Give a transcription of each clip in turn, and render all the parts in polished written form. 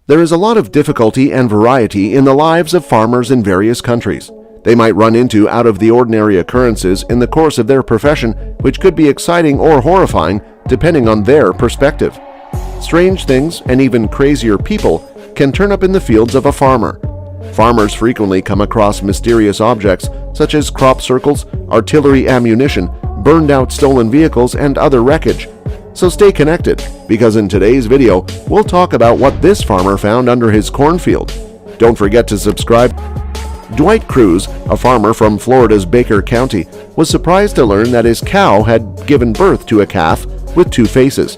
There is a lot of difficulty and variety in the lives of farmers in various countries. They might run into out-of-the-ordinary occurrences in the course of their profession, which could be exciting or horrifying depending on their perspective. Strange things and even crazier people can turn up in the fields of a farmer. Farmers frequently come across mysterious objects such as crop circles, artillery ammunition, burned-out stolen vehicles, and other wreckage. So stay connected, because in today's video, we'll talk about what this farmer found under his cornfield. Don't forget to subscribe. Dwight Cruz, a farmer from Florida's Baker County, was surprised to learn that his cow had given birth to a calf with two faces.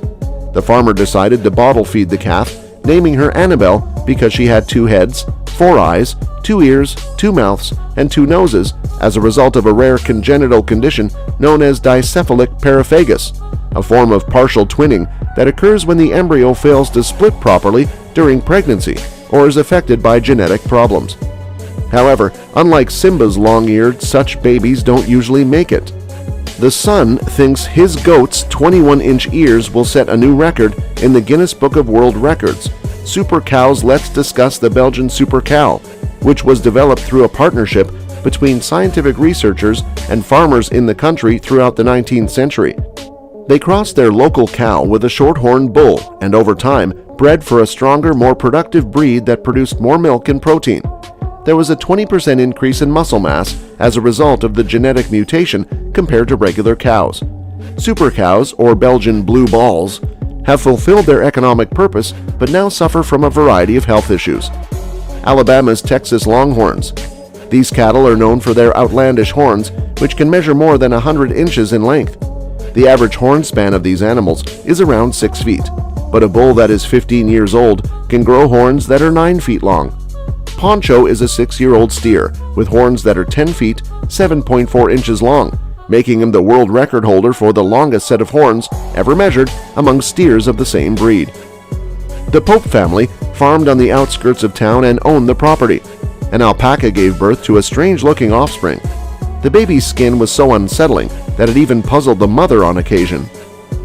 The farmer decided to bottle feed the calf, naming her Annabelle because she had two heads, 4 eyes, 2 ears, 2 mouths, and 2 noses as a result of a rare congenital condition known as dicephalic paraphagus, a form of partial twinning that occurs when the embryo fails to split properly during pregnancy or is affected by genetic problems. However, unlike Simba's long-eared, such babies don't usually make it. The Sun thinks his goat's 21-inch ears will set a new record in the Guinness Book of World Records. Super Cows. Let's discuss the Belgian Super Cow, which was developed through a partnership between scientific researchers and farmers in the country throughout the 19th century. They crossed their local cow with a short-horned bull and over time bred for a stronger, more productive breed that produced more milk and protein. There was a 20% increase in muscle mass as a result of the genetic mutation compared to regular cows. Super cows, or Belgian blue balls, have fulfilled their economic purpose but now suffer from a variety of health issues. Alabama's Texas Longhorns. These cattle are known for their outlandish horns, which can measure more than 100 inches in length. The average horn span of these animals is around 6 feet, but a bull that is 15 years old can grow horns that are 9 feet long. Poncho is a 6-year-old steer with horns that are 10 feet, 7.4 inches long, making him the world record holder for the longest set of horns ever measured among steers of the same breed. The Pope family farmed on the outskirts of town and owned the property. An alpaca gave birth to a strange-looking offspring. The baby's skin was so unsettling that it even puzzled the mother on occasion.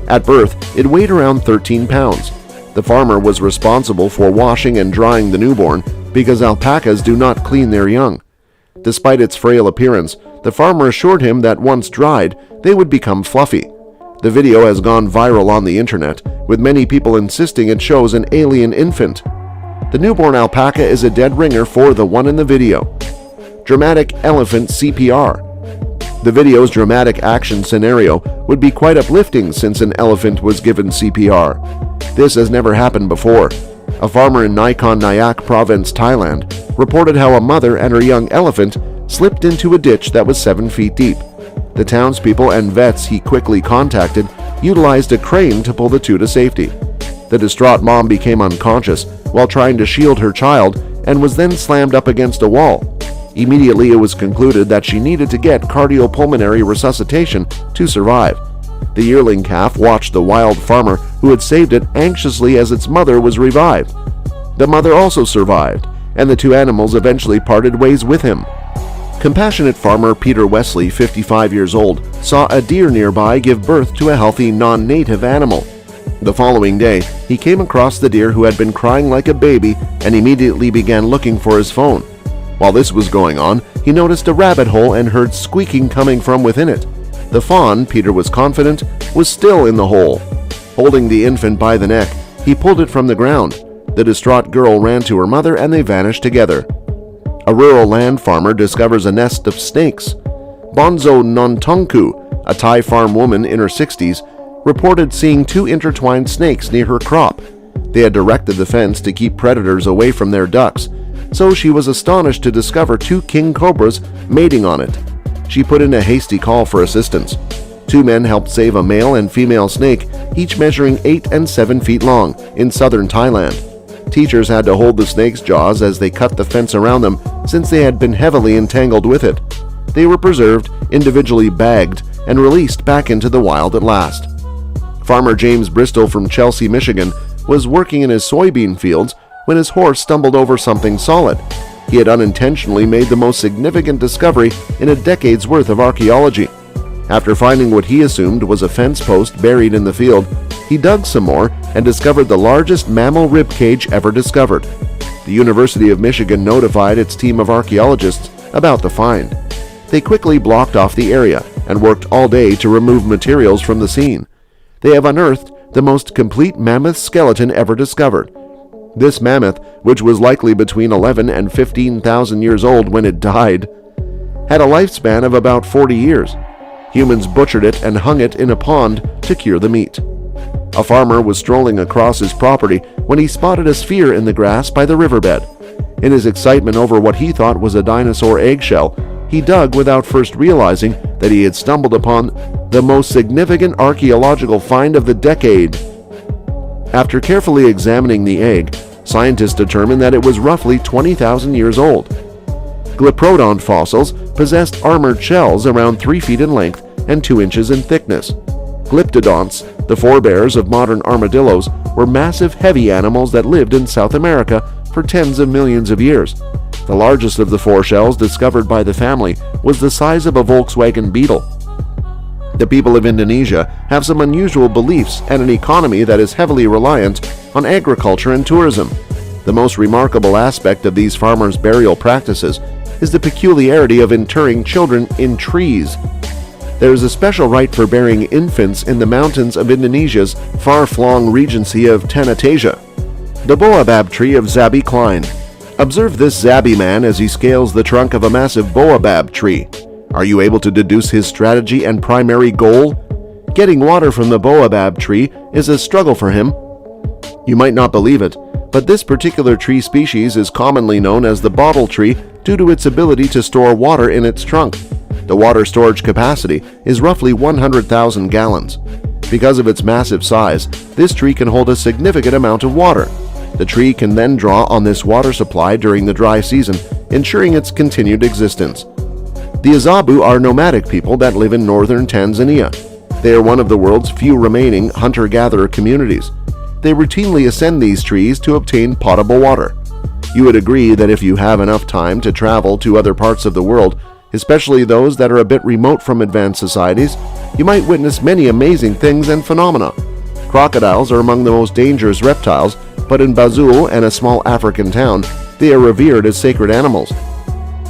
At birth, it weighed around 13 pounds. The farmer was responsible for washing and drying the newborn because alpacas do not clean their young. Despite its frail appearance, the farmer assured him that once dried, they would become fluffy. The video has gone viral on the internet, with many people insisting it shows an alien infant. The newborn alpaca is a dead ringer for the one in the video. Dramatic elephant CPR. The video's dramatic action scenario would be quite uplifting since an elephant was given CPR. This has never happened before. A farmer in Nakhon Nayok province, Thailand, reported how a mother and her young elephant slipped into a ditch that was 7 feet deep. The townspeople and vets he quickly contacted utilized a crane to pull the two to safety. The distraught mom became unconscious while trying to shield her child and was then slammed up against a wall. Immediately, it was concluded that she needed to get cardiopulmonary resuscitation to survive. The yearling calf watched the wild farmer who had saved it anxiously as its mother was revived. The mother also survived, and the two animals eventually parted ways with him. Compassionate farmer Peter Wesley, 55 years old, saw a deer nearby give birth to a healthy non-native animal. The following day, he came across the deer who had been crying like a baby and immediately began looking for his phone. While this was going on, he noticed a rabbit hole and heard squeaking coming from within it. The fawn, Peter was confident, was still in the hole. Holding the infant by the neck, he pulled it from the ground. The distraught girl ran to her mother and they vanished together. A rural land farmer discovers a nest of snakes. Bonzo Nontonku, a Thai farm woman in her 60s, reported seeing 2 intertwined snakes near her crop. They had directed the fence to keep predators away from their ducks, so she was astonished to discover 2 king cobras mating on it. She put in a hasty call for assistance. 2 men helped save a male and female snake, each measuring 8 and 7 feet long, in southern Thailand. Teachers had to hold the snake's jaws as they cut the fence around them since they had been heavily entangled with it. They were preserved, individually bagged, and released back into the wild at last. Farmer James Bristol from Chelsea, Michigan, was working in his soybean fields when his horse stumbled over something solid. He had unintentionally made the most significant discovery in a decade's worth of archaeology. After finding what he assumed was a fence post buried in the field, he dug some more and discovered the largest mammal rib cage ever discovered. The University of Michigan notified its team of archaeologists about the find. They quickly blocked off the area and worked all day to remove materials from the scene. They have unearthed the most complete mammoth skeleton ever discovered. This mammoth, which was likely between 11 and 15,000 years old when it died, had a lifespan of about 40 years. Humans butchered it and hung it in a pond to cure the meat. A farmer was strolling across his property when he spotted a sphere in the grass by the riverbed. In his excitement over what he thought was a dinosaur eggshell, he dug without first realizing that he had stumbled upon the most significant archaeological find of the decade. After carefully examining the egg, scientists determined that it was roughly 20,000 years old. Glyptodon fossils possessed armored shells around 3 feet in length and 2 inches in thickness. Glyptodonts, the forebears of modern armadillos, were massive, heavy animals that lived in South America for tens of millions of years. The largest of the 4 shells discovered by the family was the size of a Volkswagen Beetle. The people of Indonesia have some unusual beliefs and an economy that is heavily reliant on agriculture and tourism. The most remarkable aspect of these farmers' burial practices is the peculiarity of interring children in trees. There is a special rite for burying infants in the mountains of Indonesia's far-flung regency of Tanatasia, the baobab tree of Zabi Klein. Observe this Zabi man as he scales the trunk of a massive baobab tree. Are you able to deduce his strategy and primary goal? Getting water from the baobab tree is a struggle for him. You might not believe it, but this particular tree species is commonly known as the bottle tree due to its ability to store water in its trunk. The water storage capacity is roughly 100,000 gallons. Because of its massive size, this tree can hold a significant amount of water. The tree can then draw on this water supply during the dry season, ensuring its continued existence. The Azabu are nomadic people that live in northern Tanzania. They are one of the world's few remaining hunter-gatherer communities. They routinely ascend these trees to obtain potable water. You would agree that if you have enough time to travel to other parts of the world, especially those that are a bit remote from advanced societies, you might witness many amazing things and phenomena. Crocodiles are among the most dangerous reptiles, but in Bazul and a small African town, they are revered as sacred animals.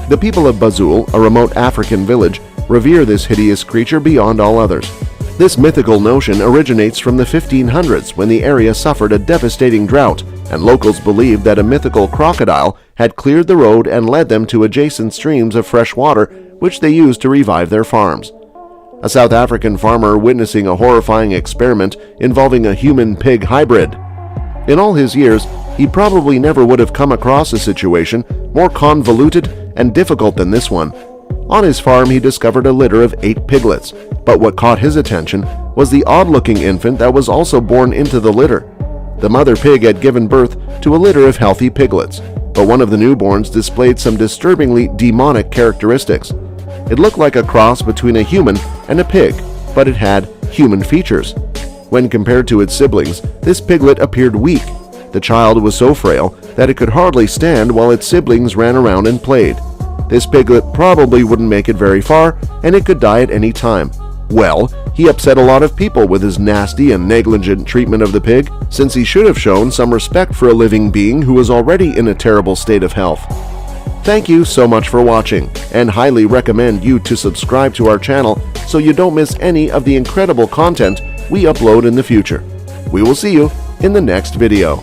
The people of Bazul, a remote African village, revere this hideous creature beyond all others. This mythical notion originates from the 1500s when the area suffered a devastating drought, and locals believed that a mythical crocodile had cleared the road and led them to adjacent streams of fresh water, which they used to revive their farms. A South African farmer witnessing a horrifying experiment involving a human-pig hybrid. In all his years, he probably never would have come across a situation more convoluted and difficult than this one. On his farm, he discovered a litter of 8 piglets, but what caught his attention was the odd-looking infant that was also born into the litter. The mother pig had given birth to a litter of healthy piglets, but one of the newborns displayed some disturbingly demonic characteristics. It looked like a cross between a human and a pig, but it had human features. When compared to its siblings, this piglet appeared weak. The child was so frail that it could hardly stand while its siblings ran around and played. This piglet probably wouldn't make it very far, and it could die at any time. Well, he upset a lot of people with his nasty and negligent treatment of the pig, since he should have shown some respect for a living being who was already in a terrible state of health. Thank you so much for watching, and highly recommend you to subscribe to our channel so you don't miss any of the incredible content we upload in the future. We will see you in the next video.